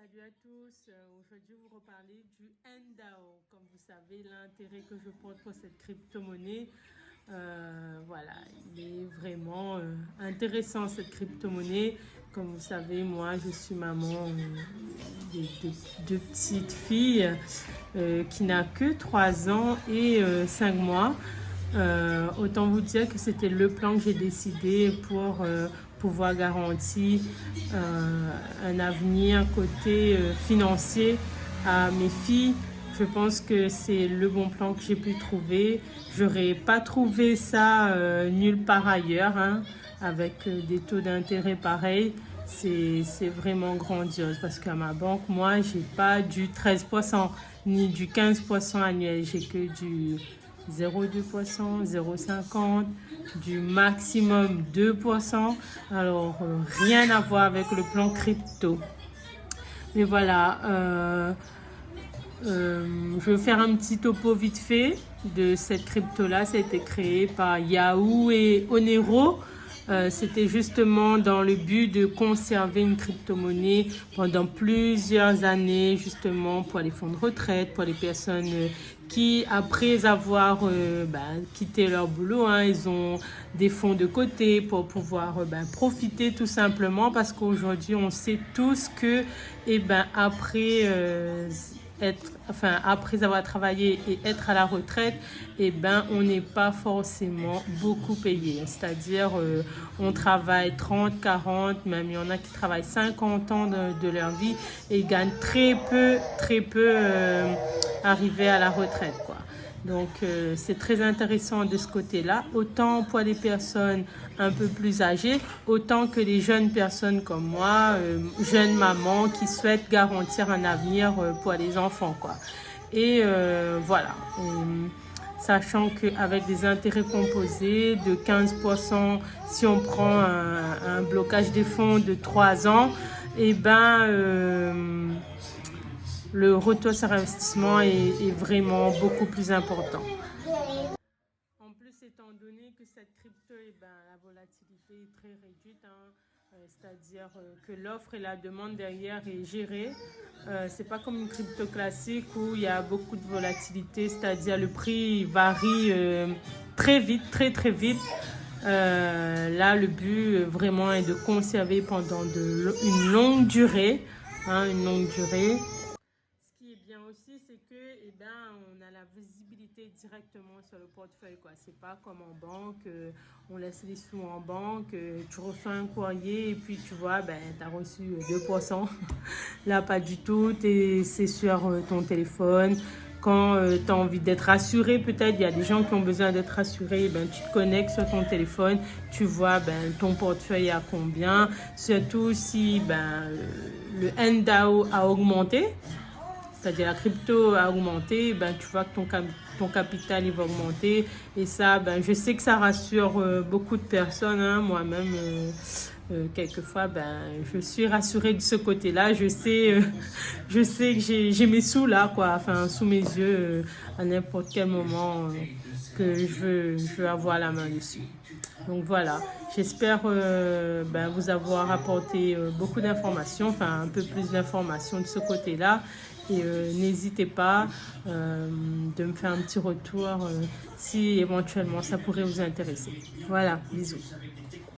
Salut à tous. Aujourd'hui, vous reparler du NDAO. Comme vous savez, l'intérêt que je porte pour cette crypto-monnaie, voilà, il est vraiment intéressant cette crypto-monnaie. Comme vous savez, moi, je suis maman de deux petites filles qui n'a que 3 ans et 5 mois. Autant vous dire que c'était le plan que j'ai décidé pour pouvoir garantir un avenir côté financier à mes filles. Je pense que c'est le bon plan que j'ai pu trouver. J'aurais pas trouvé ça nulle part ailleurs, hein, avec des taux d'intérêt pareils. C'est vraiment grandiose parce qu'à ma banque, moi, j'ai pas du 13% ni du 15% annuel. J'ai que du 0,2%, 0,50%, du maximum 2%. Alors, rien à voir avec le plan crypto. Mais voilà, je vais faire un petit topo vite fait de cette crypto-là. Ça a été créé par Yahoo et Onero. C'était justement dans le but de conserver une crypto-monnaie pendant plusieurs années, justement pour les fonds de retraite, pour les personnes qui, après avoir quitté leur boulot, hein, ils ont des fonds de côté pour pouvoir profiter tout simplement, parce qu'aujourd'hui, on sait tous que après après avoir travaillé et être à la retraite, on n'est pas forcément beaucoup payé. C'est-à-dire, on travaille 30, 40, même il y en a qui travaillent 50 ans de leur vie et ils gagnent très peu arrivés à la retraite, quoi. Donc, c'est très intéressant de ce côté-là, autant pour les personnes un peu plus âgées, autant que les jeunes personnes comme moi, jeunes mamans qui souhaitent garantir un avenir pour les enfants, quoi. Et voilà, sachant qu'avec des intérêts composés de 15%, si on prend un blocage des fonds de 3 ans, le retour sur investissement est vraiment beaucoup plus important. En plus, étant donné que cette crypto, la volatilité est très réduite, hein, c'est-à-dire que l'offre et la demande derrière est gérée. C'est pas comme une crypto classique où il y a beaucoup de volatilité, c'est-à-dire le prix varie très vite, très vite. Là, le but vraiment est de conserver pendant une longue durée, hein, une longue durée. Ce qui est bien aussi, c'est que on a la visibilité directement sur le portefeuille, quoi. C'est pas comme en banque, on laisse les sous en banque, tu reçois un courrier et puis tu vois, tu as reçu 2%. Là, pas du tout, c'est sur ton téléphone. Quand tu as envie d'être rassuré, peut-être, il y a des gens qui ont besoin d'être rassurés, tu te connectes sur ton téléphone, tu vois ton portefeuille à combien. Surtout si le NDAO a augmenté, c'est-à-dire la crypto a augmenté, tu vois que ton capital il va augmenter. Et ça, je sais que ça rassure beaucoup de personnes, hein. Moi-même, quelquefois, je suis rassurée de ce côté-là. Je sais que j'ai mes sous là, quoi, enfin, sous mes yeux, à n'importe quel moment que je veux avoir la main dessus. Donc voilà, j'espère vous avoir apporté beaucoup d'informations, enfin un peu plus d'informations de ce côté-là. Et n'hésitez pas de me faire un petit retour si éventuellement ça pourrait vous intéresser. Voilà, bisous.